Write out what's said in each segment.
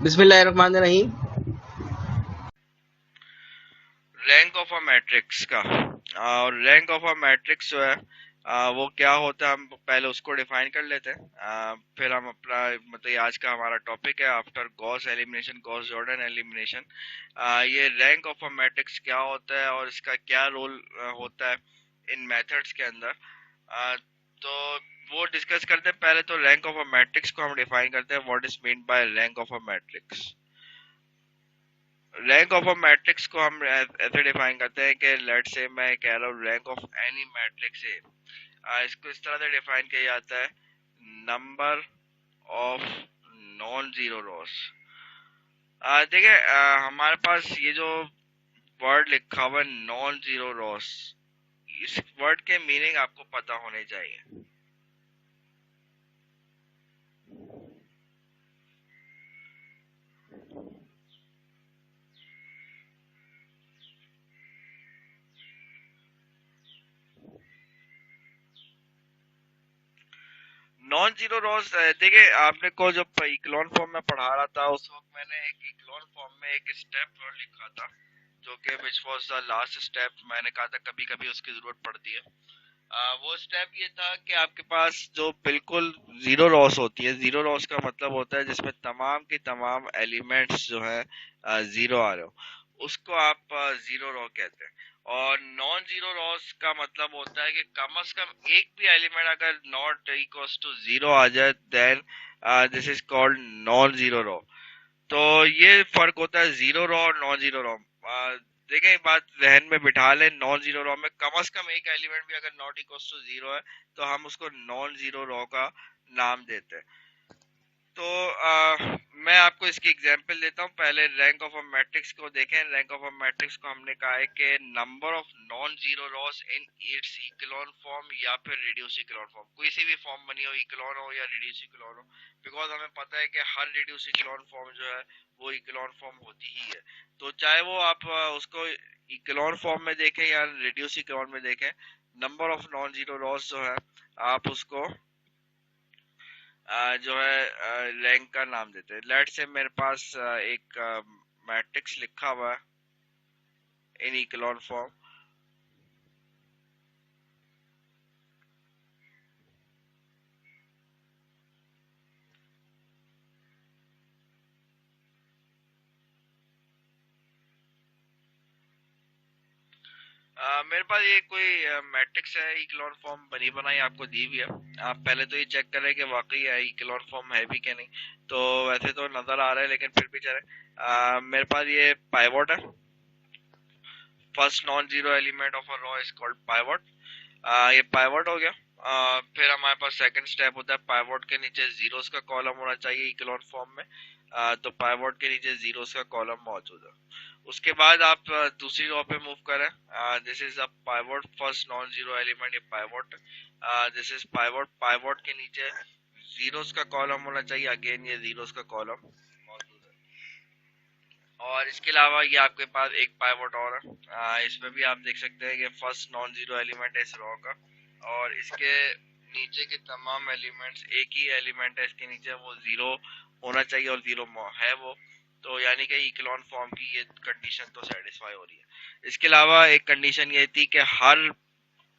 बिस्मिल्लाहिर्रहमानिर्रहीम। Rank of a matrix का। और रैंक ऑफ अ मैट्रिक्स जो है वो क्या होता है, हम पहले उसको डिफाइन कर लेते हैं। फिर हम अपना मतलब ये आज का हमारा टॉपिक है after Gauss elimination, Gauss Jordan elimination. ये रैंक ऑफ अ मैट्रिक्स क्या होता है और इसका क्या रोल होता है इन मेथड्स के अंदर। तो वो डिस्कस करते हैं। पहले तो रैंक ऑफ अ मैट्रिक्स को हम डिफाइन करते हैं, what is mean by rank of a matrix. Rank of a matrix को हम ऐसे डिफाइन करते हैं कि लेट से मैं कह रहा हूँ रैंक ऑफ एनी मैट्रिक्स है। इसको इस तरह से डिफाइन किया जाता है, नंबर ऑफ नॉन जीरो रोस। देखिए हमारे पास ये जो वर्ड लिखा हुआ है नॉन जीरो रोस, इस वर्ड के मीनिंग आपको पता होने चाहिए। नॉन जीरो रॉस, देखिए आपने को जब इक्लोन फॉर्म में पढ़ा रहा था उस वक्त मैंने एक इक्लोन फॉर्म में एक स्टेप वर्ड लिखा था, जो कि which was the last step. मैंने कहा था कभी कभी उसकी जरूरत पड़ती है। वो स्टेप ये था कि आपके पास जो बिल्कुल जीरो रॉस होती है, जीरो रॉस का मतलब होता है जिसमें तमाम की तमाम एलिमेंट्स जो है जीरो आ रहे हो, उसको आप जीरो रॉ कहते हैं। और नॉन जीरो रॉस का मतलब होता है कि कम से कम एक भी एलिमेंट अगर नॉट इक्वल्स टू जीरो आ जाए, then this is called non zero row. तो ये फर्क होता है जीरो रॉ और नॉन जीरो रॉ। देखें, ये बात जहन में बिठा लें, नॉन जीरो रॉ में कम से कम एक एलिमेंट भी अगर नॉट इक्वल टू जीरो है तो हम उसको नॉन जीरो रॉ का नाम देते हैं। तो मैं आपको इसकी एग्जांपल देता हूँ। पहले रैंक ऑफ अ मैट्रिक्स को देखें। रैंक ऑफ अ मैट्रिक्स को हमने कहा है कि number of non zero Ross in its echelon form या फिर रिड्यूस इक्लोन फॉर्म, कोई सी भी फॉर्म बनी हो, इक्लोन हो या रिड्यूस इक्लोन हो। बिकॉज हमें पता है कि हर रिड्यूस इक्लोन फॉर्म जो है वो इक्लोन फॉर्म होती ही है। तो चाहे वो आप उसको इक्लोन फॉर्म में देखें या रिड्यूस इक्लोन में देखें, number of non zero Ross जो है आप उसको जो है रैंक का नाम देते हैं। लेट से मेरे पास एक मैट्रिक्स लिखा हुआ है इन इक्लोन फॉर्म। मेरे पास ये कोई मैट्रिक्स है, इक्लोन फॉर्म बनी बनाई आपको दी हुई है। आप पहले तो ये चेक करें कि वाकई है इक्लोन फॉर्म है भी कि नहीं। तो वैसे तो नजर आ रहा है लेकिन फिर भी चले। मेरे पास ये पाइवोट है। First non zero element of a raw is called pivot. ये पाइवोट हो गया। फिर हमारे पास सेकंड स्टेप होता है, पाइवोट के नीचे जीरोस का कॉलम होना चाहिए इक्लोन फॉर्म में। तो पाइवोट के नीचे जीरोस का कॉलम मौजूद है। उसके बाद आप दूसरी रो पे मूव करें। This is a pivot, first non zero element ये pivot. This is pivot. Pivot के नीचे जीरोस का कॉलम होना चाहिए, अगेन ये जीरोस का कॉलम मौजूद है। और इसके अलावा ये आपके पास एक पाइवोट और है। इसमें भी आप देख सकते हैं कि फर्स्ट नॉन जीरो एलिमेंट है इस रो का, और इसके नीचे के तमाम एलिमेंट्स, एक ही एलिमेंट है इसके नीचे, वो जीरो होना चाहिए और जीरो है वो। तो यानी कि इक्लोन फॉर्म की ये कंडीशन तो सेटिस्फाई हो रही है। इसके अलावा एक कंडीशन ये थी कि हर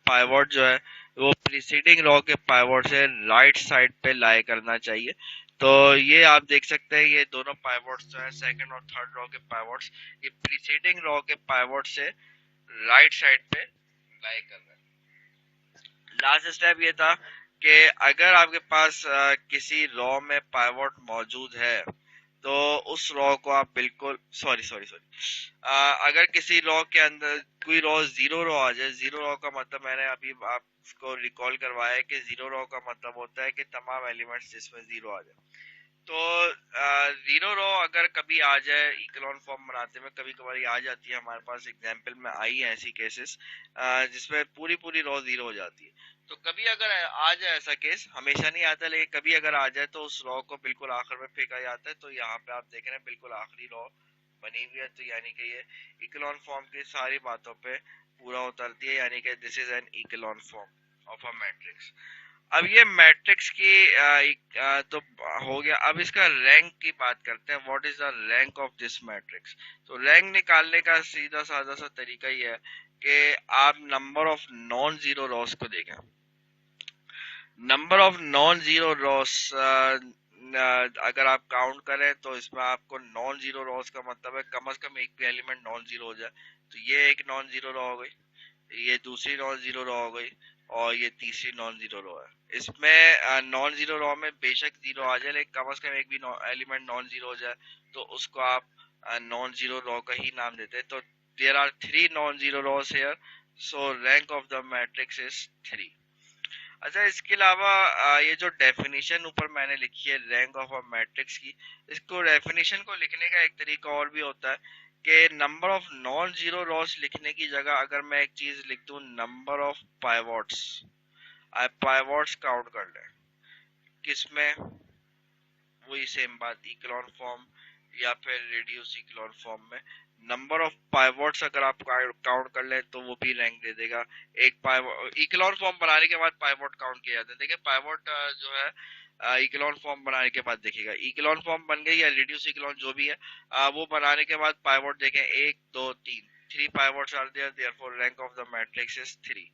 पाइवोट जो है वो प्रीसीडिंग रो के पाइवोट से राइट साइड पे लाई करना चाहिए। तो ये आप देख सकते हैं, ये दोनों पाइवोट्स जो है सेकंड और थर्ड रो के पाइवोट्स, ये प्रीसीडिंग रो के पाइवोट से राइट साइड पे लाई कर रहे हैं। लास्ट स्टेप ये था कि अगर आपके पास किसी रो में पाइवोट मौजूद है तो उस रो को आप बिल्कुल सॉरी सॉरी सॉरी अगर किसी रो के अंदर कोई रो जीरो रो आ जाए, जीरो रो का मतलब मैंने अभी आपको रिकॉल करवाया है कि जीरो रो का मतलब होता है कि तमाम एलिमेंट्स जिसमें जीरो आ जाए। तो जीरो रो अगर कभी आ जाए इक्लोन फॉर्म बनाते में, कभी कभार आ जाती है, हमारे पास एग्जांपल में आई है ऐसी केसेस जिसमें पूरी पूरी रो जीरो हो जाती है। तो कभी अगर आ जाए ऐसा केस, हमेशा नहीं आता लेकिन कभी अगर आ जाए तो उस रो को बिल्कुल आखिर में फेंका जाता है। तो यहाँ पे आप देख रहे हैं बिल्कुल आखिरी रो बनी हुई है। तो यानी कि ये इक्लोन फॉर्म की सारी बातों पे पूरा उतरती है, यानी कि this is an echelon form of a matrix. अब ये मैट्रिक्स की तो हो गया। अब इसका रैंक की बात करते हैं। What is the rank of this matrix? तो रैंक निकालने का सीधा साधा सा तरीका ही है कि आप number of non zero Ross को देखें। Number of non zero Ross अगर आप काउंट करें तो इसमें आपको नॉन जीरो रॉस का मतलब है कम से कम एक भी एलिमेंट नॉन जीरो हो जाए। तो ये एक नॉन जीरो रॉ हो गई, ये दूसरी नॉन जीरो रॉ हो गई, और ये तीसरी नॉन जीरो रो है। इसमें नॉन जीरो रॉ में बेशक जीरो आ जाए लेकिन कम से कम एक भी एलिमेंट नॉन जीरो हो जाए तो उसको आप नॉन जीरो रॉ का ही नाम देते हैं। तो there are three non zero rows here, so rank of the matrix is 3। अच्छा, इसके अलावा ये जो डेफिनेशन ऊपर मैंने लिखी है रैंक ऑफ अ मैट्रिक्स की, इसको डेफिनेशन को लिखने का एक तरीका और भी होता है कि number of non zero Ross लिखने की जगह अगर मैं एक चीज लिख दूं नंबर ऑफ पाइवॉट्स, आप पाइवॉट्स काउंट कर लें किसमें, वही सेम बात इक्लोन फॉर्म या फिर रेड्यूस इक्लोन फॉर्म में नंबर ऑफ पाइवॉट्स अगर आप काउंट कर ले तो वो भी रैंक दे देगा। एक पाइवॉट इक्लोन फॉर्म बनाने के बाद पाइवॉट काउंट किया जाता है। देखिए पाइवॉट जो है इक्लोन फॉर्म बनाने के बाद देखिएगा, इक्लोन फॉर्म बन गई या रिड्यूस इक्लोन जो भी है वो बनाने के बाद पाइवॉट देखें 1 2 3, 3 pivots are there, therefore rank of the matrix is 3।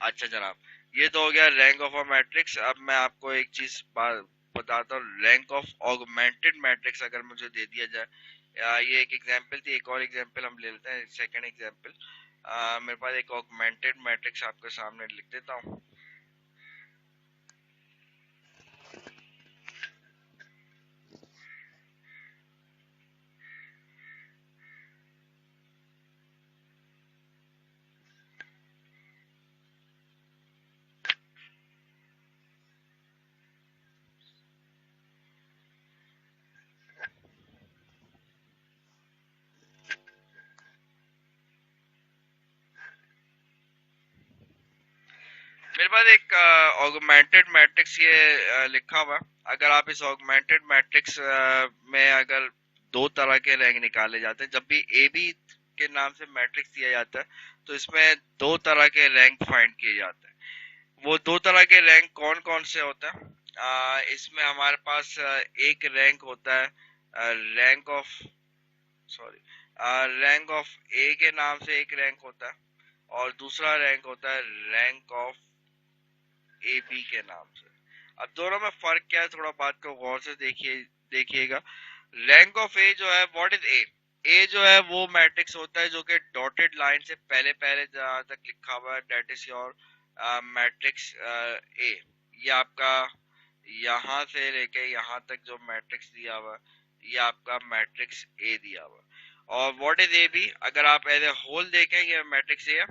अच्छा जनाब, ये तो हो गया रैंक ऑफ अ मैट्रिक्स। अब मैं आपको एक चीज बताता हूँ, रैंक ऑफ ऑगमेंटेड मैट्रिक्स अगर मुझे दे दिया जाए, ये एक एग्जांपल थी, एक और एग्जांपल हम ले लेते हैं, सेकंड एग्जांपल। मेरे पास एक ऑगमेंटेड मैट्रिक्स आपके सामने लिख देता हूँ। मेरे पास एक ऑगमेंटेड मैट्रिक्स ये लिखा हुआ है। अगर आप इस ऑगमेंटेड मैट्रिक्स में अगर दो तरह के रैंक निकाले जाते हैं, जब भी ए बी के नाम से मैट्रिक्स दिया जाता है तो इसमें दो तरह के रैंक फाइंड किए जाते हैं। वो दो तरह के रैंक कौन कौन से होते हैं? इसमें हमारे पास एक रैंक होता है rank of sorry rank of A के नाम से एक रैंक होता है, और दूसरा रैंक होता है रैंक ऑफ ए बी के नाम से। अब दोनों में फर्क क्या है, थोड़ा बात को गौर से देखिएगा। रैंक ऑफ ए जो है, व्हाट इज ए? ए जो है वो मैट्रिक्स होता है जो कि डॉटेड लाइन से पहले पहले जहां तक लिखा हुआ है that is your matrix A. ये आपका यहाँ से लेके यहाँ तक जो मैट्रिक्स दिया हुआ है ये आपका मैट्रिक्स ए दिया हुआ है। और व्हाट इज ए बी? अगर आप एज ए होल देखें ये मैट्रिक्स ए है,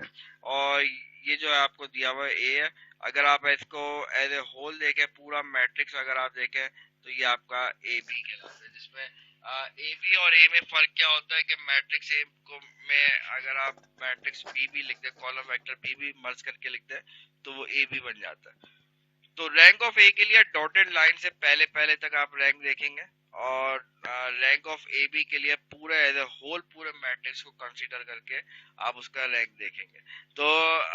और ये जो है आपको दिया हुआ ए है। अगर आप इसको एज ए होल देखें पूरा मैट्रिक्स अगर आप देखें तो ये आपका ए बी कहलाता है, जिसमें ए बी और ए में फर्क क्या होता है कि मैट्रिक्स ए को में अगर आप मैट्रिक्स बी भी लिख दे, कॉलम वेक्टर बी भी मर्ज करके लिख दे तो वो ए बी बन जाता है। तो रैंक ऑफ ए के लिए डॉटेड लाइन से पहले पहले तक आप रैंक देखेंगे, और रैंक ऑफ ए बी के लिए पूरे एज ए होल पूरे मैट्रिक्स को कंसीडर करके आप उसका रैंक देखेंगे। तो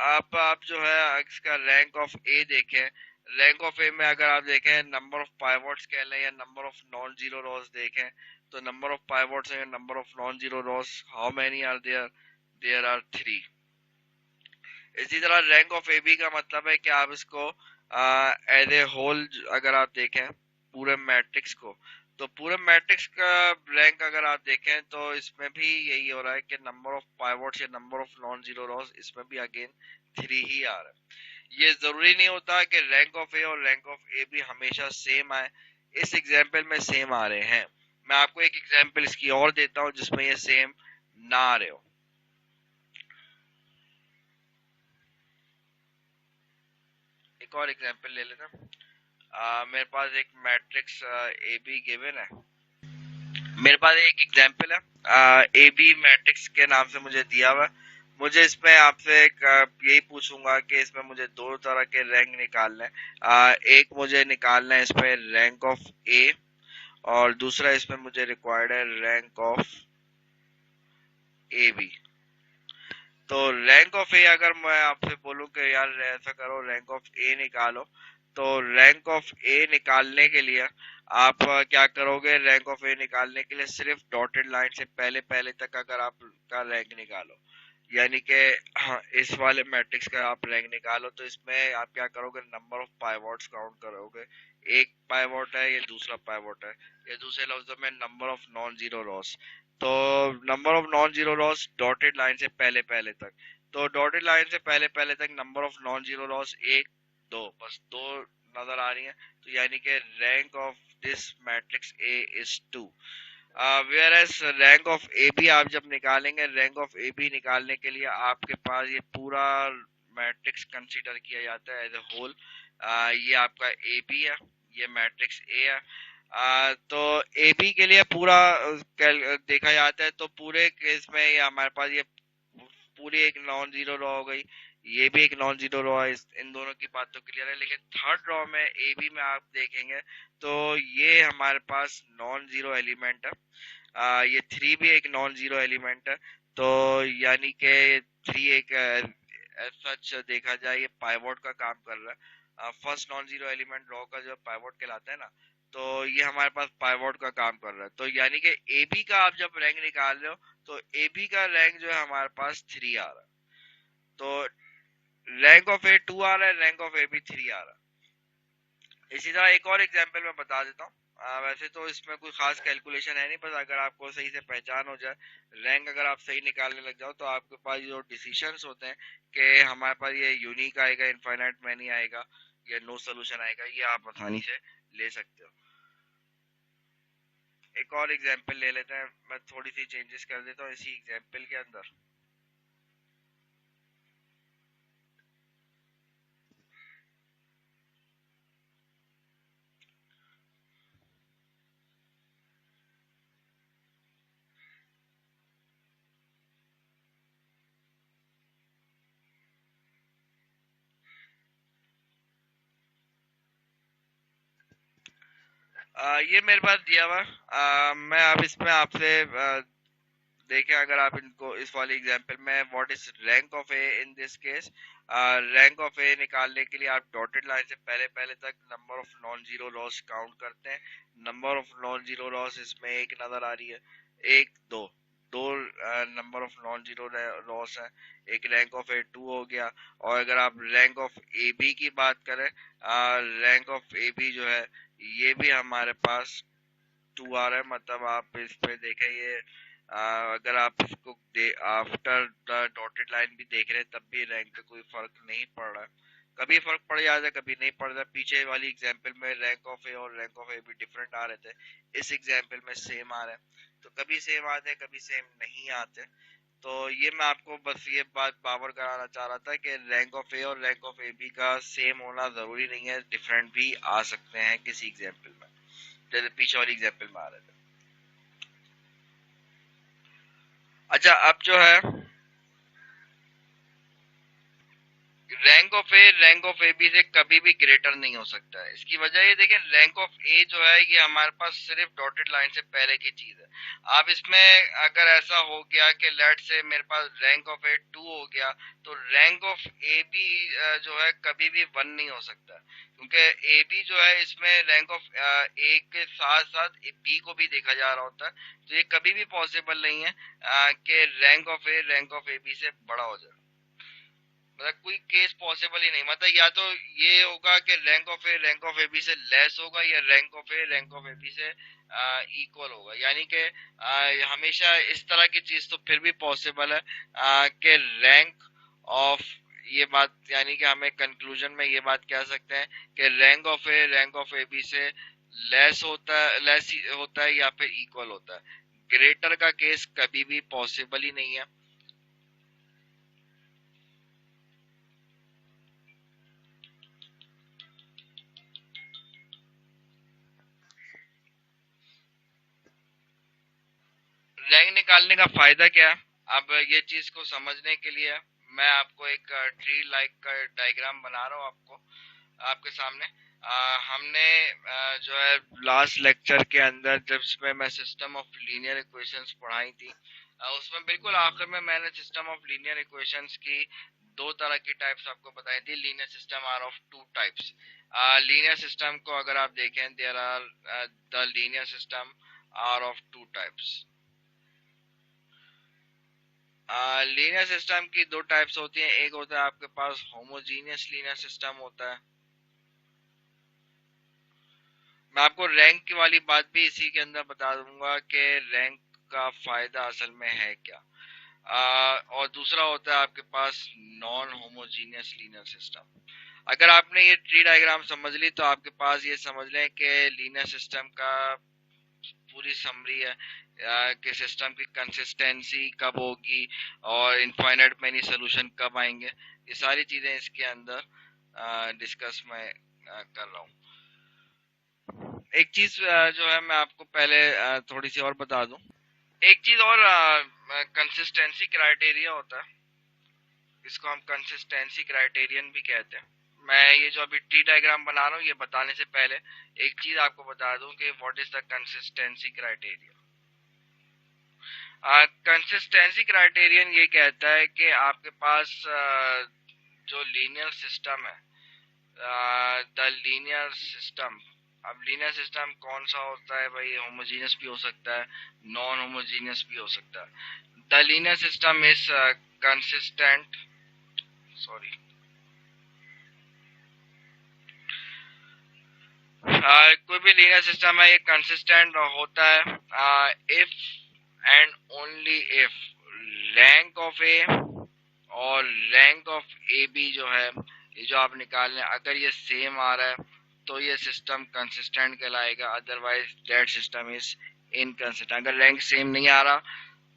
आप जो है इसका रैंक ऑफ ए देखें, रैंक ऑफ ए में अगर आप देखें नंबर ऑफ पाइवॉट्स कह लें या number of non zero rows देखें, तो नंबर ऑफ पाइवॉट्स या number of non zero rows how many are there? There are 3। इसी तरह रैंक ऑफ ए बी का मतलब है कि आप इसको एज ए होल अगर आप देखें पूरे मैट्रिक्स को, तो पूरे मैट्रिक्स का रैंक अगर आप देखें तो इसमें भी यही हो रहा है कि नंबर ऑफ पाइवॉट्स या number of non zero Ross इसमें भी अगेन 3 ही आ रहा है। ये जरूरी नहीं होता कि रैंक ऑफ ए और रैंक ऑफ ए भी हमेशा सेम आए। इस एग्जाम्पल में सेम आ रहे हैं। मैं आपको एक एग्जाम्पल इसकी और देता हूँ जिसमें ये सेम ना आ रहे हो। एक और एग्जाम्पल ले लेना। मेरे पास एक मैट्रिक्स ए बी गिवन है। मेरे पास एक एग्जाम्पल है ए बी मैट्रिक्स के नाम से मुझे दिया हुआ। मुझे इसमें आपसे एक यही पूछूंगा कि इसमें मुझे दो तरह के रैंक निकालना है। एक मुझे निकालना है इसमें रैंक ऑफ ए, और दूसरा इसमें मुझे रिक्वायर्ड है रैंक ऑफ ए बी। तो रैंक ऑफ ए अगर मैं आपसे बोलूं कि यार ऐसा करो रैंक ऑफ ए निकालो, तो रैंक ऑफ ए निकालने के लिए आप क्या करोगे? रैंक ऑफ ए निकालने के लिए सिर्फ डॉटेड लाइन से पहले पहले तक अगर आप का रैंक निकालो, यानी कि इस वाले मैट्रिक्स का आप रैंक निकालो, तो इसमें आप क्या करोगे? नंबर ऑफ पाइवॉट्स काउंट करोगे। एक पाइवॉट है, ये दूसरा पाइवॉट है, ये दूसरे लफ्जों में number of non zero rows. तो number of non zero rows dotted line से पहले पहले तक, तो डॉटेड लाइन से पहले पहले तक number of non zero Ross एक दो, बस दो नजर आ रही है, तो यानी कि rank of this matrix A is 2। Whereas rank of A B आप जब निकालेंगे, रैंक ऑफ ए बी निकालने के लिए आपके पास ये पूरा मैट्रिक्स कंसीडर किया जाता है एज ए होल। ये आपका ए बी है, ये मैट्रिक्स ए है। तो ए बी के लिए पूरा देखा जाता है, तो पूरे केस में ये हमारे पास ये पूरी एक नॉन जीरो रॉ हो गई, ये भी एक नॉन जीरो रॉ है। इन दोनों की बात तो क्लियर है, लेकिन थर्ड रॉ में ए बी में आप देखेंगे तो ये हमारे पास नॉन जीरो एलिमेंट है। ये 3 भी एक नॉन जीरो एलिमेंट है, तो यानी कि 3 एक सच देखा जाए ये पाइवोट का काम कर रहा है। First non zero element raw का जो पाइवोट कहलाता है ना, तो ये हमारे पास पाइवोट का काम कर रहा है। तो यानी कि ए बी का आप जब रैंक निकाल रहे हो, तो ए बी का रैंक जो है हमारे पास 3 आ रहा है, तो रैंक ऑफ ए 2 आ रहा है, रैंक ऑफ ए बी 3 आ रहा है। इसी तरह एक और एग्जांपल मैं बता देता हूँ। वैसे तो इसमें कोई खास कैलकुलेशन है नहीं, बस अगर आपको सही से पहचान हो जाए, रैंक अगर आप सही निकालने लग जाओ, तो आपके पास जो डिसीजंस होते हैं कि हमारे पास ये यूनिक आएगा, इनफाइनाइट मैनी आएगा, या नो सोल्यूशन आएगा, ये आप आसानी से ले सकते हो। एक और एग्जांपल ले लेते हैं, मैं थोड़ी सी चेंजेस कर देता हूँ इसी एग्जांपल के अंदर। ये मेरे पास दिया हुआ, मैं अब इसमें आपसे देखें, अगर आप इनको इस वाले एग्जांपल में what is rank of A in this case, rank of A निकालने के लिए आप डॉटेड लाइन से पहले पहले तक number of non zero loss count करते हैं। Number of non zero loss इसमें एक नजर आ रही है, एक दो, दो number of non zero loss है, एक रैंक ऑफ ए 2 हो गया। और अगर आप रैंक ऑफ ए बी की बात करें, रैंक ऑफ ए बी जो है ये भी हमारे पास 2 आ रहा है, मतलब आप इस पे देखें ये अगर आप इसको आफ्टर द डॉटेड लाइन भी देख रहे हैं, तब भी रैंक का कोई फर्क नहीं पड़ रहा है। कभी फर्क पड़ जाता है, कभी नहीं पड़ रहा। पीछे वाली एग्जांपल में रैंक ऑफ ए और रैंक ऑफ ए भी डिफरेंट आ रहे थे, इस एग्जांपल में सेम आ रहे हैं। तो कभी सेम आते हैं, कभी सेम नहीं आते। तो ये मैं आपको बस ये बात पावर कराना चाह रहा था कि रैंक ऑफ ए और रैंक ऑफ ए बी का सेम होना जरूरी नहीं है, डिफरेंट भी आ सकते हैं किसी एग्जाम्पल में, जैसे पीछे वाली एग्जाम्पल में आ रहे थे। अच्छा, अब जो है rank of A rank of A B से कभी भी ग्रेटर नहीं हो सकता है। इसकी वजह ये देखें, रैंक ऑफ ए जो है ये हमारे पास सिर्फ डॉटेड लाइन से पहले की चीज है। आप इसमें अगर ऐसा हो गया कि लेट से मेरे पास रैंक ऑफ ए 2 हो गया, तो रैंक ऑफ ए बी जो है कभी भी 1 नहीं हो सकता, क्योंकि ए बी जो है इसमें रैंक ऑफ ए के साथ साथ बी को भी देखा जा रहा होता है। तो ये कभी भी पॉसिबल नहीं है कि rank of A rank of A B से बड़ा हो जाए, मतलब कोई केस पॉसिबल ही नहीं। मतलब या तो ये होगा कि rank of A rank of A B से लेस होगा, या rank of A rank of A B से इक्वल होगा, यानी कि हमेशा इस तरह की चीज तो फिर भी पॉसिबल है कि रैंक ऑफ, ये बात यानी कि हमें कंक्लूजन में ये बात कह सकते हैं कि rank of A rank of A B से लेस होता है या फिर इक्वल होता है। ग्रेटर का केस कभी भी पॉसिबल ही नहीं है। रैंक निकालने का फायदा क्या है? अब ये चीज को समझने के लिए मैं आपको एक ट्री लाइक का डायग्राम बना रहा हूँ आपको आपके सामने। हमने जो है लास्ट लेक्चर के अंदर जब इसमें मैं सिस्टम ऑफ लीनियर इक्वेशंस पढ़ाई थी, उसमें बिल्कुल आखिर में मैंने सिस्टम ऑफ लीनियर इक्वेशंस की दो तरह की टाइप्स आपको बताई थी। Linear system are of two types. Linear system को अगर आप देखें, there are the linear system are of two types. Linear system की दो टाइप्स होती हैं। एक होता है आपके पास होमोजीनियस लीनियर सिस्टम होता है। मैं आपको रैंक की वाली बात भी इसी के अंदर बता दूंगा कि रैंक का फायदा असल में है क्या। और दूसरा होता है आपके पास नॉन होमोजीनियस लीनियर सिस्टम। अगर आपने ये ट्री डायग्राम समझ ली तो आपके पास ये समझ लें कि लीनियर सिस्टम का पूरी समरी है कि सिस्टम की कंसिस्टेंसी कब होगी और इनफाइनाइट मैनी सोल्यूशन कब आएंगे। ये सारी चीजें इसके अंदर डिस्कस मैं कर रहा हूँ। एक चीज जो है मैं आपको पहले थोड़ी सी और बता दूं। एक चीज और, कंसिस्टेंसी क्राइटेरिया होता है, इसको हम कंसिस्टेंसी क्राइटेरियन भी कहते हैं। मैं ये जो अभी ट्री डायग्राम बना रहा हूँ ये बताने से पहले एक चीज आपको बता दूं कि what is the consistency criteria. Consistency criterion ये कहता है कि आपके पास जो लीनियर सिस्टम है, द लीनियर सिस्टम, अब लीनियर सिस्टम कौन सा होता है भाई? होमोजीनियस भी हो सकता है, नॉन होमोजीनियस भी हो सकता है। The linear system is consistent, sorry, कोई भी लीनियर सिस्टम है ये कंसिस्टेंट होता है if and only if rank of A और रैंक ऑफ ए बी जो है, ये जो आप निकाल लें, अगर ये सेम आ रहा है तो ये सिस्टम कंसिस्टेंट कहलाएगा, otherwise that system is inconsistent. अगर रैंक सेम नहीं आ रहा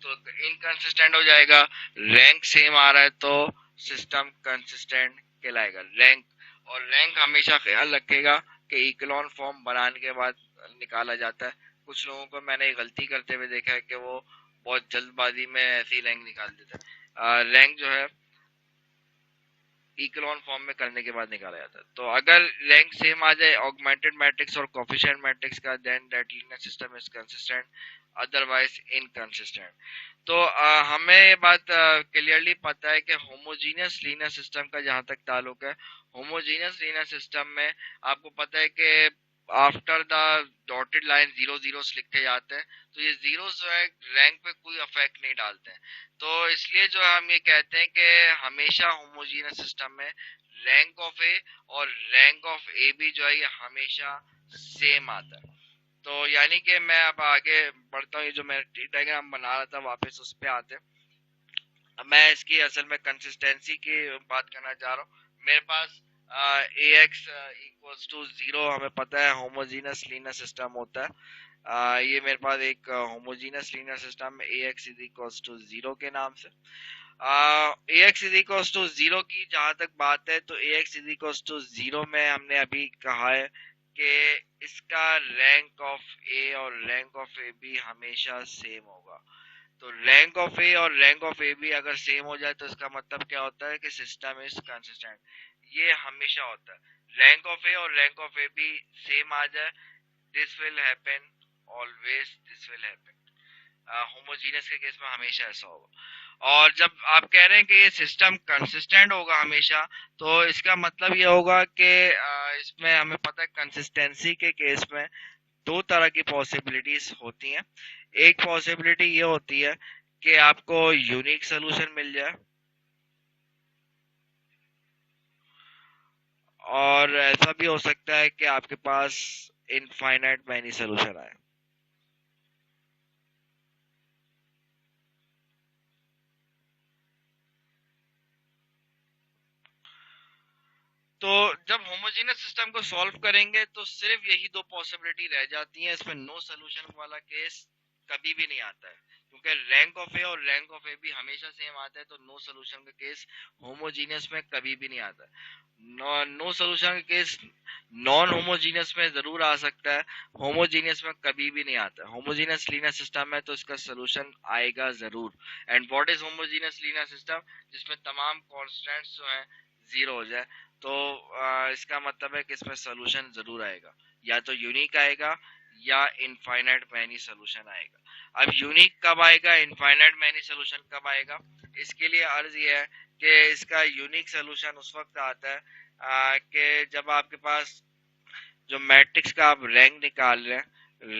तो इनकंसिस्टेंट हो जाएगा, रैंक सेम आ रहा है तो सिस्टम कंसिस्टेंट कहलाएगा। रैंक, और रैंक हमेशा ख्याल रखेगा कि इक्लोन फॉर्म बनाने के बाद निकाला जाता है। कुछ लोगों को मैंने गलती करते हुए देखा है कि वो बहुत जल्दबाजी में ऐसी रैंक निकाल देते हैं। रैंक जो है इक्लोन फॉर्म में करने के बाद निकाला जाता है। तो अगर रैंक सेम आ जाए ऑगमेंटेड मैट्रिक्स और कोफिशिएंट मैट्रिक्स का, then that linear system is consistent, otherwise inconsistent. तो हमें ये बात क्लियरली पता है कि होमोजीनियस लीनियर सिस्टम का जहां तक ताल्लुक है, होमोजीनियस लीनियर सिस्टम में आपको पता है कि after the dotted line zero zeros लिखे जाते हैं, तो ये जीरोस जो है रैंक पे कोई अफेक्ट नहीं डालते हैं। तो इसलिए जो हम ये कहते हैं कि हमेशा होमोजीनियस सिस्टम में रैंक ऑफ ए और रैंक ऑफ ए बी जो है ये हमेशा सेम आता है। तो यानी कि मैं अब आगे बढ़ता हूँ, ये जो मैं डायग्राम बना रहा था वापस उस पे आते हैं। अब मैं इसकी असल में कंसिस्टेंसी की बात करना चाह रहा हूँ। मेरे पास ए एक्स इक्वल्स टू जीरो, हमें पता है होमोजीनस लीनियर सिस्टम होता है। ये मेरे पास एक होमोजीनस लीनियर सिस्टम है, A X is equals to zero के नाम से। A X is equals to zero की जहां तक बात है तो A X is equals to zero में हमने अभी कहा है कि इसका रैंक ऑफ ए और रैंक ऑफ ए बी हमेशा सेम होगा। तो रैंक ऑफ ए और रैंक ऑफ ए बी अगर सेम हो जाए तो इसका मतलब क्या होता है कि सिस्टम इज कंसिस्टेंट। ये हमेशा होता है, रैंक ऑफ ए और rank of A B same आ जाए, this will happen, always this will happen. Homogeneous के केस में हमेशा ऐसा होगा। और जब आप कह रहे हैं कि ये सिस्टम कंसिस्टेंट होगा हमेशा, तो इसका मतलब ये होगा कि इसमें हमें पता है कंसिस्टेंसी के केस में दो तरह की पॉसिबिलिटीज होती हैं। एक पॉसिबिलिटी ये होती है कि आपको यूनिक सोल्यूशन मिल जाए, और ऐसा भी हो सकता है कि आपके पास इनफाइनाइट मैनी सोल्यूशन आए। तो जब होमोजेनियस सिस्टम को सॉल्व करेंगे तो सिर्फ यही दो पॉसिबिलिटी रह जाती हैं। इसमें नो सोल्यूशन वाला केस कभी भी नहीं आता है, क्योंकि रैंक ऑफ ए और रैंक ऑफ ए भी हमेशा सेम आता है, तो नो सोल्यूशन का केस होमोजीनियस में कभी भी नहीं आता है। नो सोल्यूशन का केस नॉन होमोजीनियस में जरूर आ सकता है, होमोजीनियस में कभी भी नहीं आता। होमोजीनियस लीनियर सिस्टम है तो इसका सोल्यूशन आएगा जरूर। And what is homogeneous linear system? जिसमें तमाम कांस्टेंट्स जो है जीरो हो जाए, तो इसका मतलब है कि इसमें सोल्यूशन जरूर आएगा, या तो यूनिक आएगा या इनफाइनाइट मैनी सोल्यूशन आएगा। अब यूनिक कब आएगा, इनफाइनाइट मैनी सोल्यूशन कब आएगा? इसके लिए अर्ज ये है कि इसका यूनिक सोल्यूशन उस वक्त आता है कि जब आपके पास जो मैट्रिक्स का आप रैंक निकाल रहे हैं,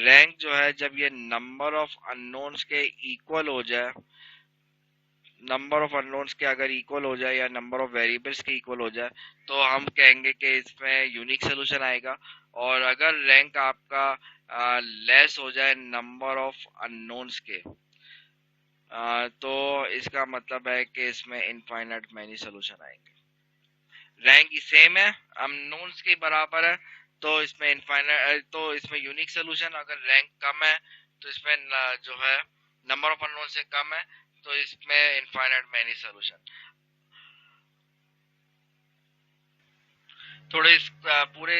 रैंक जो है जब ये नंबर ऑफ अननोन्स के इक्वल हो जाए, नंबर ऑफ अननोन्स के अगर इक्वल हो जाए या नंबर ऑफ वेरिएबल्स के इक्वल हो जाए तो हम कहेंगे कि इसमें यूनिक सोल्यूशन आएगा। और अगर रैंक आपका लेस हो जाए नंबर ऑफ अननोन्स के, तो इसका मतलब है कि इसमें इनफाइनाइट मैनी सोल्यूशन आएंगे। रैंक सेम है, अननोन्स के बराबर है, तो इसमें इनफाइनाइट, तो इसमें यूनिक सोल्यूशन। अगर रैंक कम है तो इसमें जो है नंबर ऑफ अननोन से कम है, तो इसमें इनफाइनाइट मैनी सोल्यूशन। थोड़े इस पूरे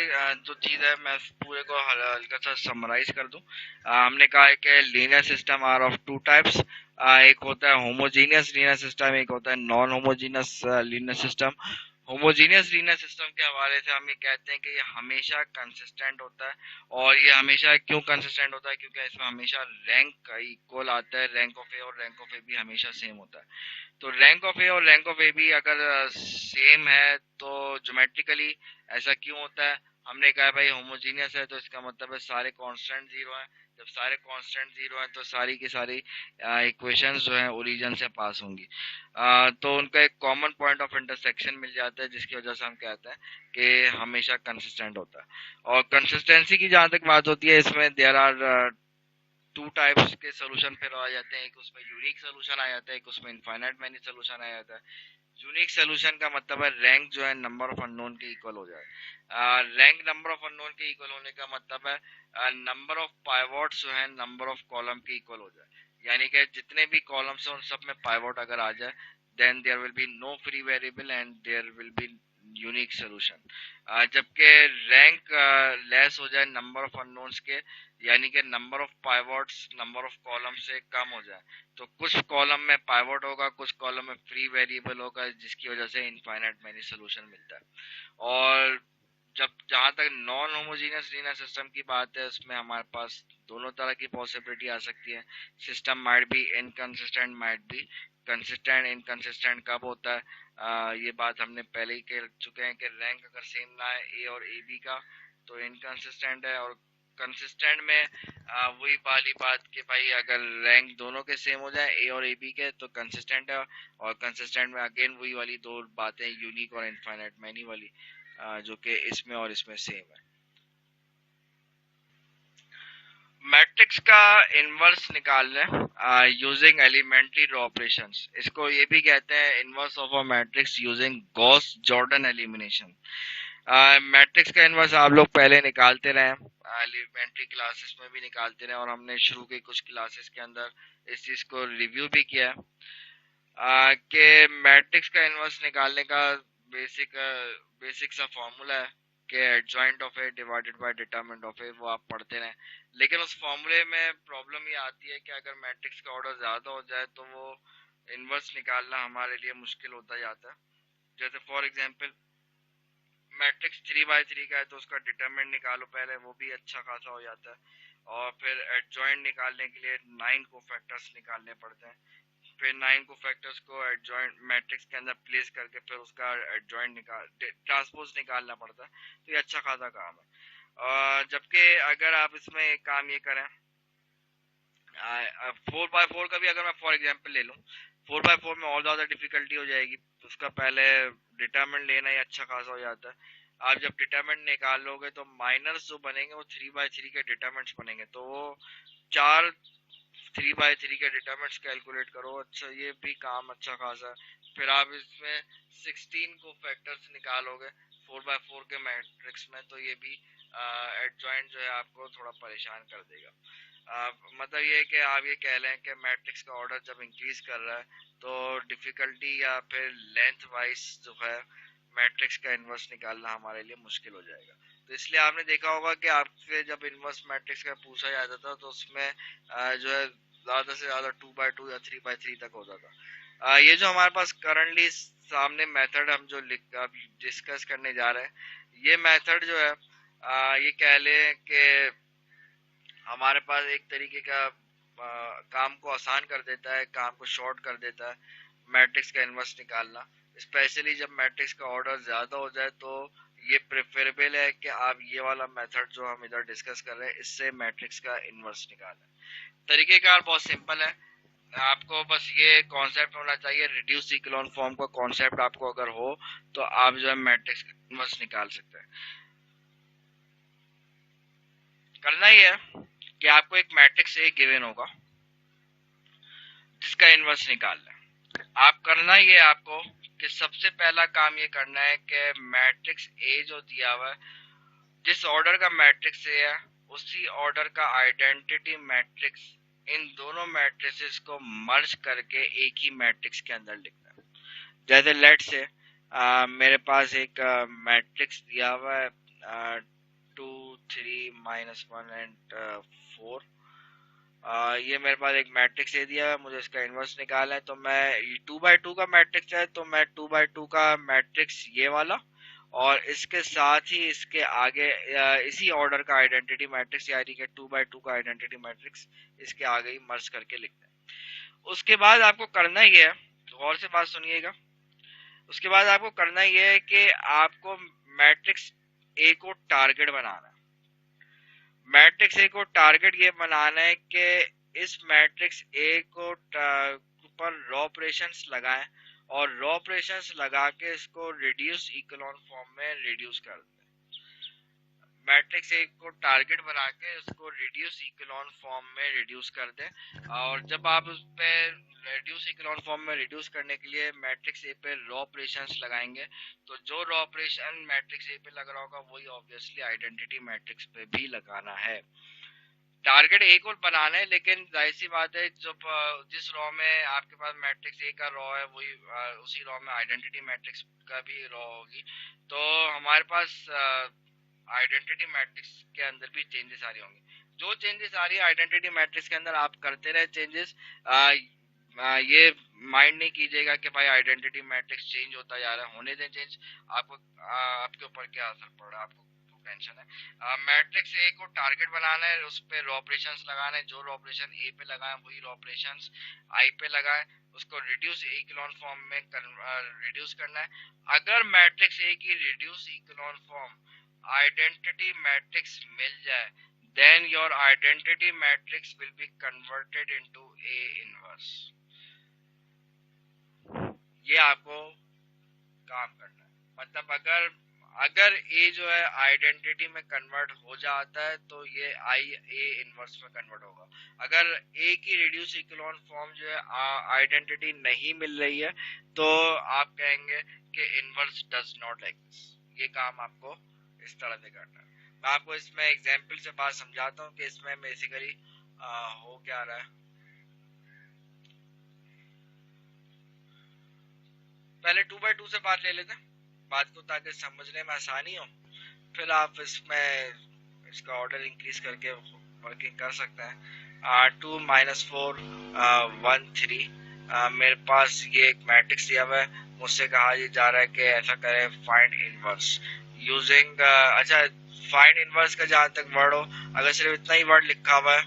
जो चीज है मैं पूरे को हल्का सा समराइज कर दूं। हमने कहा है कि linear system are of two types. एक होता है होमोजीनियस लीनियर सिस्टम, एक होता है non homogeneous linear system. Homogeneous linear system के हवाले से हम ये कहते हैं कि ये हमेशा कंसिस्टेंट होता है। और ये हमेशा क्यों कंसिस्टेंट होता है? क्योंकि इसमें हमेशा रैंक इक्वल आता है, रैंक ऑफ ए और रैंक ऑफ ए भी हमेशा सेम होता है। तो रैंक ऑफ ए और रैंक ऑफ ए भी अगर सेम है तो ज्योमेट्रिकली ऐसा क्यों होता है? हमने कहा भाई होमोजीनियस है तो इसका मतलब है सारे कांस्टेंट जीरो हैं। जब सारे कांस्टेंट जीरो हैं तो सारी की सारी इक्वेशंस जो हैं ओरिजिन से पास होंगी। तो उनका एक कॉमन पॉइंट ऑफ इंटरसेक्शन मिल जाता है, जिसकी वजह से हम कहते हैं कि हमेशा कंसिस्टेंट होता है। और कंसिस्टेंसी की जहां तक बात होती है, इसमें देयर आर टू टाइप्स के सोल्यूशन फिर आ जाते हैं। एक उसमें यूनिक सोल्यूशन आ जाता है, एक उसमें इनफाइनाइट मैनी सोल्यूशन आ जाता है। यूनिक सोल्यूशन का मतलब है रैंक जो है नंबर ऑफ अननोन के इक्वल हो जाए। रैंक नंबर ऑफ अननोन के इक्वल होने का मतलब है नंबर ऑफ पाइवोट्स जो है नंबर ऑफ कॉलम के इक्वल हो जाए। यानी कि जितने भी कॉलम्स हैं उन सब में पाइवोट अगर आ जाए, then there will be no free variable and there will be unique solution. जबकि रैंक लेस हो जाए नंबर ऑफ अननोन्स के, यानी कि number of pivots number of column से कम हो जाए, तो कुछ कॉलम में पाइवोट होगा, कुछ कॉलम में फ्री वेरिएबल होगा, जिसकी वजह से इनफाइनाइट मैनी सोल्यूशन मिलता है। और जब जहां तक नॉन होमोजीनियस लीनियर सिस्टम की बात है, उसमें हमारे पास दोनों तरह की पॉसिबिलिटी आ सकती है। System might be inconsistent, might be consistent. Inconsistent कब होता है? ये बात हमने पहले ही कह चुके हैं कि रैंक अगर सेम ना है ए और ए बी का तो इनकंसिस्टेंट है। और कंसिस्टेंट में वही वाली बात कि भाई अगर रैंक दोनों के सेम हो जाए ए और ए बी के तो कंसिस्टेंट है। और कंसिस्टेंट में अगेन वही वाली दो बातें, यूनिक और इनफाइनाइट मैनी वाली, जो कि इसमें और इसमें सेम है। मैट्रिक्स का इनवर्स निकाल लें यूजिंग एलिमेंट्री ड्रॉ ऑपरेशंस। इसको ये भी कहते हैं inverse of a matrix using Gauss Jordan elimination. Matrix का इनवर्स आप लोग पहले निकालते रहे, एलिमेंट्री क्लासेस में भी निकालते रहे, और हमने शुरू के कुछ क्लासेस के अंदर इस चीज को रिव्यू भी किया है कि मैट्रिक्स का इनवर्स निकालने का बेसिक बेसिक सा फॉर्मूला है कि adjoint of A divided by determinant of A, वो आप पढ़ते रहें। लेकिन उस फॉर्मूले में प्रॉब्लम ये आती है कि अगर मैट्रिक्स का ऑर्डर ज्यादा हो जाए तो वो इनवर्स निकालना हमारे लिए मुश्किल होता जाता है। जैसे फॉर एग्जांपल मैट्रिक्स 3 बाय 3 का है तो उसका डिटरमिनेंट निकालो पहले, वो भी अच्छा खासा हो जाता है। और फिर एडजॉइंट निकालने के लिए 9 को फैक्टर्स निकालने पड़ते हैं। फिर 9 को फैक्टर्स को एडजॉइंट मैट्रिक्स के अंदर प्लेस करके फिर उसका एडजॉइंट निकाल ट्रांसपोज निकालना पड़ता है। तो ये अच्छा खासा काम है। जबकि अगर आप इसमें एक काम ये करें, 4 बाय 4 का भी अगर मैं फॉर एग्जांपल ले लूं, 4 बाय 4 में और ज्यादा डिफिकल्टी हो जाएगी। उसका पहले डिटरमिनेंट लेना ही अच्छा खासा हो जाता है। आप जब डिटरमिनेंट निकालोगे तो माइनर्स जो बनेंगे वो 3 बाय 3 के डिटरमिनेंट्स बनेंगे, तो वो 4 3 बाय 3 के डिटरमिनेंट्स कैलकुलेट करो। अच्छा, ये भी काम अच्छा खासा है। फिर आप इसमें 16 को फैक्टर्स निकालोगे 4 बाय 4 के मैट्रिक्स में, तो ये भी एडजॉइंट जो है आपको थोड़ा परेशान कर देगा। मतलब ये कि आप ये कह लें कि मैट्रिक्स का ऑर्डर जब इंक्रीज कर रहा है तो डिफिकल्टी या फिर लेंथ वाइज जो है मैट्रिक्स का इनवर्स निकालना हमारे लिए मुश्किल हो जाएगा। तो इसलिए आपने देखा होगा कि आपसे जब इनवर्स मैट्रिक्स का पूछा जाता था तो उसमें जो है ज्यादा से ज्यादा 2 बाय 2 या 3 बाय 3 तक होता था। ये जो हमारे पास करंटली सामने मेथड हम जो डिस्कस करने जा रहे हैं, ये मेथड जो है ये कह लें कि हमारे पास एक तरीके का काम को आसान कर देता है, काम को शॉर्ट कर देता है मैट्रिक्स का इनवर्स निकालना। स्पेशली जब मैट्रिक्स का ऑर्डर ज्यादा हो जाए तो ये प्रेफरेबल है कि आप ये वाला मेथड जो हम इधर डिस्कस कर रहे हैं इससे मैट्रिक्स का इनवर्स निकालें। तरीकेकार बहुत सिंपल है, आपको बस ये कॉन्सेप्ट होना चाहिए, रिड्यूस इक्लोन फॉर्म का कॉन्सेप्ट आपको अगर हो तो आप जो है मैट्रिक्स का इनवर्स निकाल सकते हैं। करना ही है कि आपको एक मैट्रिक्स ए गिवन होगा जिसका इनवर्स निकालना है। आप करना ही है आपको कि सबसे पहला काम ये करना है कि मैट्रिक्स ए जो दिया हुआ है, जिस ऑर्डर का मैट्रिक्स ए है उसी ऑर्डर का आइडेंटिटी मैट्रिक्स इन दोनों मैट्रिसेस को मर्ज करके एक ही मैट्रिक्स के अंदर लिखना है। जैसे लेट से मेरे पास एक मैट्रिक्स दिया हुआ है 2 3 -1 एंड 4। ये मेरे पास एक मैट्रिक्स दे दिया है, मुझे इसका इनवर्स निकालना है। तो मैं 2x2 का मैट्रिक्स है तो मैं 2x2 का मैट्रिक्स ये वाला और इसके साथ ही इसके आगे इसी ऑर्डर का आइडेंटिटी मैट्रिक्स यानी कि 2x2 का आइडेंटिटी मैट्रिक्स इसके आगे ही मर्ज करके लिखते हैं। उसके बाद आपको करना ये है, गौर से बात सुनिएगा, उसके बाद आपको करना ये है कि आपको मैट्रिक्स ए को टारगेट बनाना है। मैट्रिक्स ए को टारगेट ये बनाना है कि इस मैट्रिक्स ए को पर रॉ ऑपरेशंस लगाएं और रॉ ऑपरेशंस लगा के इसको रिड्यूस इक्लोन फॉर्म में रिड्यूस कर दें। मैट्रिक्स ए को टारगेट बना के उसको रिड्यूस इक्लोन फॉर्म में रिड्यूस कर दें और जब आप उस पे रिड्यूस इक्लोन फॉर्म में रिड्यूस करने के लिए मैट्रिक्स ए पे रॉ ऑपरेशंस लगाएंगे तो जो रॉ ऑपरेशन मैट्रिक्स ए पे लग रहा होगा वही ऑब्वियसली आइडेंटिटी मैट्रिक्स पे भी लगाना है। टारगेट ए को बनाना है, लेकिन जाहिर सी बात है जब जिस रॉ में आपके पास मैट्रिक्स ए का रॉ है वही उसी रॉ में आइडेंटिटी मैट्रिक्स का भी रॉ होगी, तो हमारे पास आइडेंटिटी मैट्रिक्स के अंदर भी चेंजेस आ रही होंगी। जो चेंजेस आ रही है आइडेंटिटी मैट्रिक्स के अंदर आप करते रहे चेंजेस, ये माइंड नहीं कीजिएगा कि भाई आइडेंटिटी मैट्रिक्स चेंज होता जा रहा है, होने दें चेंज। आपको आपके ऊपर क्या असर पड़ रहा है आपको टेंशन है। मैट्रिक्स ए को टारगेट बनाना है, उस पे रॉ ऑपरेशंस लगाना है, जो रॉ ऑपरेशन ए पे लगाए वही रॉ ऑपरेशंस आई पे लगाए, उसको रिड्यूस इक्लोन फॉर्म में रिड्यूस करना है। अगर मैट्रिक्स ए की reduce echelon form identity matrix मिल जाए then your identity matrix will be converted into A inverse। ये आपको काम करना है, मतलब अगर अगर ए जो है आइडेंटिटी में कन्वर्ट हो जाता है तो ये आई ए इनवर्स में कन्वर्ट होगा। अगर ए की रिड्यूस इक्लोन फॉर्म जो है आइडेंटिटी नहीं मिल रही है तो आप कहेंगे कि इनवर्स डज नॉट एग्जिस्ट। ये काम आपको इस तरह से करना है। मैं आपको इसमें एग्जाम्पल से बात समझाता हूँ कि इसमें बेसिकली हो क्या रहा है। पहले 2x2 से बात ले लेते हैं बात को ताकि समझने में आसानी हो, फिर आप इसमें इसका ऑर्डर इंक्रीज करके वर्किंग कर सकते हैं। 2 -4 1 3 मेरे पास ये एक मैट्रिक्स दिया हुआ है, मुझसे कहा जा रहा है कि ऐसा करें फाइंड इनवर्स यूजिंग अच्छा फाइंड इनवर्स का जहां तक वर्ड हो, अगर सिर्फ इतना ही वर्ड लिखा हुआ है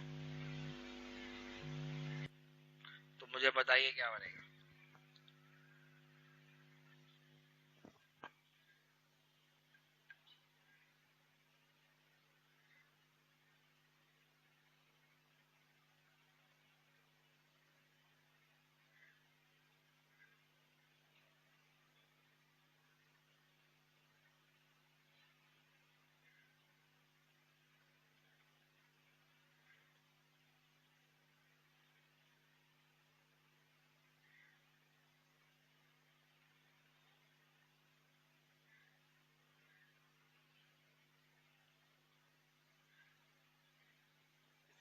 तो मुझे बताइए क्या बनेगा।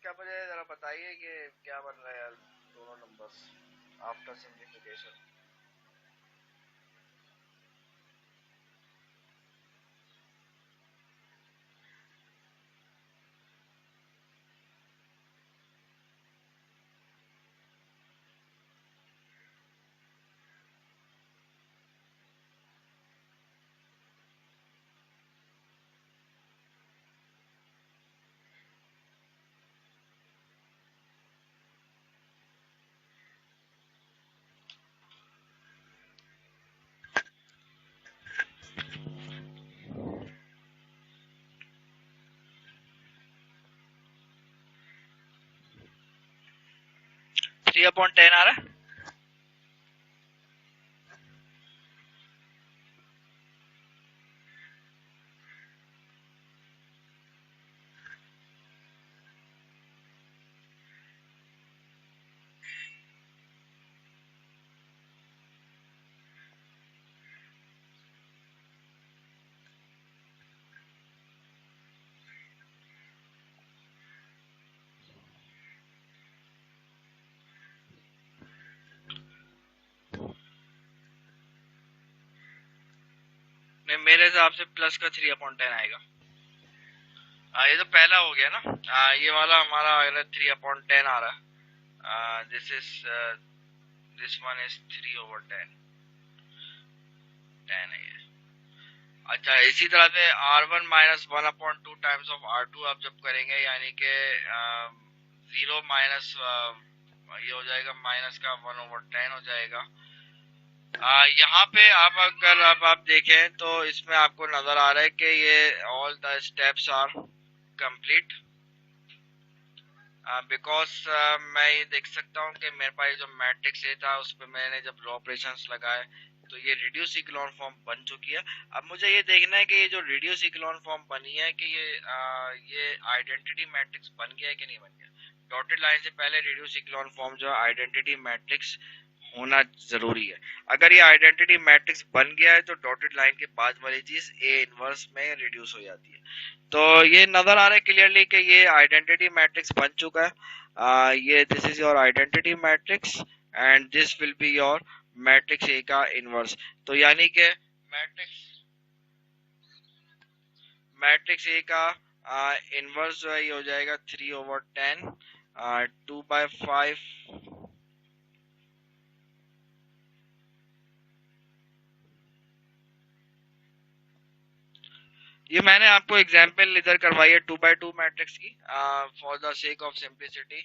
इसका मुझे जरा बताइए कि क्या बन रहा है यार दोनों नंबर्स आफ्टर सिंप्लीफिकेशन। 3/10 आ रहा है। नहीं, मेरे हिसाब से प्लस का 3/10 आएगा। ये तो पहला हो गया ना। ये वाला हमारा 3/10 आ रहा है। दिस वन इज 3/10, 10 है ये। अच्छा, इसी तरह से R1 minus 1/2 times of R2 आप जब करेंगे, यानी कि 0 माइनस ये हो जाएगा, माइनस का 1/10 हो जाएगा। यहाँ पे आप अगर आप देखें तो इसमें आपको नजर आ रहा है कि ये all the steps are complete, because मैं ये देख सकता हूँ कि मेरे पास जो मैट्रिक्स ए था उस पर मैंने जब रो ऑपरेशंस लगाए तो ये रिड्यूस इक्लोन फॉर्म बन चुकी है। अब मुझे ये देखना है कि ये जो रिड्यूस इक्लोन फॉर्म बनी है कि ये आइडेंटिटी मैट्रिक्स बन गया है कि नहीं बन गया। डॉटेड लाइन से पहले रिड्यूस इक्लोन फॉर्म जो आइडेंटिटी मैट्रिक्स होना जरूरी है। अगर ये आइडेंटिटी मैट्रिक्स बन गया है तो डॉटेड लाइन के बाद वाली चीज ए इनवर्स में रिड्यूस हो जाती है। तो ये नजर आ रहा है क्लियरली कि ये आइडेंटिटी मैट्रिक्स बन चुका है। ये this is your identity matrix and this will be your matrix A का इनवर्स। तो यानी कि मैट्रिक्स मैट्रिक्स ए का इनवर्स जो है ये हो जाएगा 3/10, 2/5। ये मैंने आपको एग्जांपल इधर करवाई है 2/2 मैट्रिक्स की, for the sake of simplicity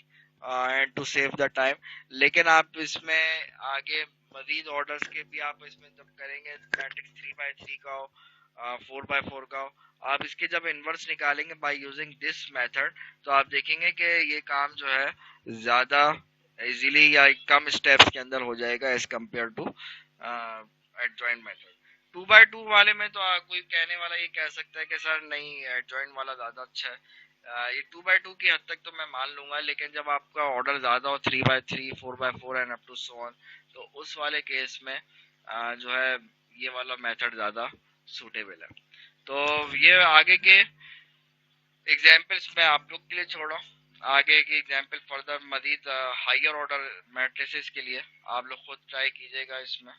and to save the time. लेकिन आप इसमें आगे मजीद ऑर्डर्स के भी आप इसमें जब करेंगे, मैट्रिक्स 3/3 का हो, 4/4 का हो, आप इसके जब इनवर्स निकालेंगे बाय यूजिंग दिस मेथड तो आप देखेंगे कि ये काम जो है ज्यादा इजीली या कम स्टेप्स के अंदर हो जाएगा as compare to adjoint method. 2/2 वाले में तो कोई कहने वाला ये कह सकता है कि सर नहीं, एडजॉइंट वाला ज्यादा अच्छा है। ये 2/2 की हद तक तो मैं मान लूंगा, लेकिन जब आपका ऑर्डर ज्यादा हो 3/3, 4/4 and up to so on, तो उस वाले केस में जो है ये वाला मेथड ज्यादा सूटेबल है। तो ये आगे के एग्जाम्पल्स मैं आप लोग के लिए छोड़ रहा हूँ। आगे की एग्जाम्पल फर्दर मजीद हायर ऑर्डर मैट्रिसेस के लिए आप लोग खुद ट्राई कीजिएगा इसमें।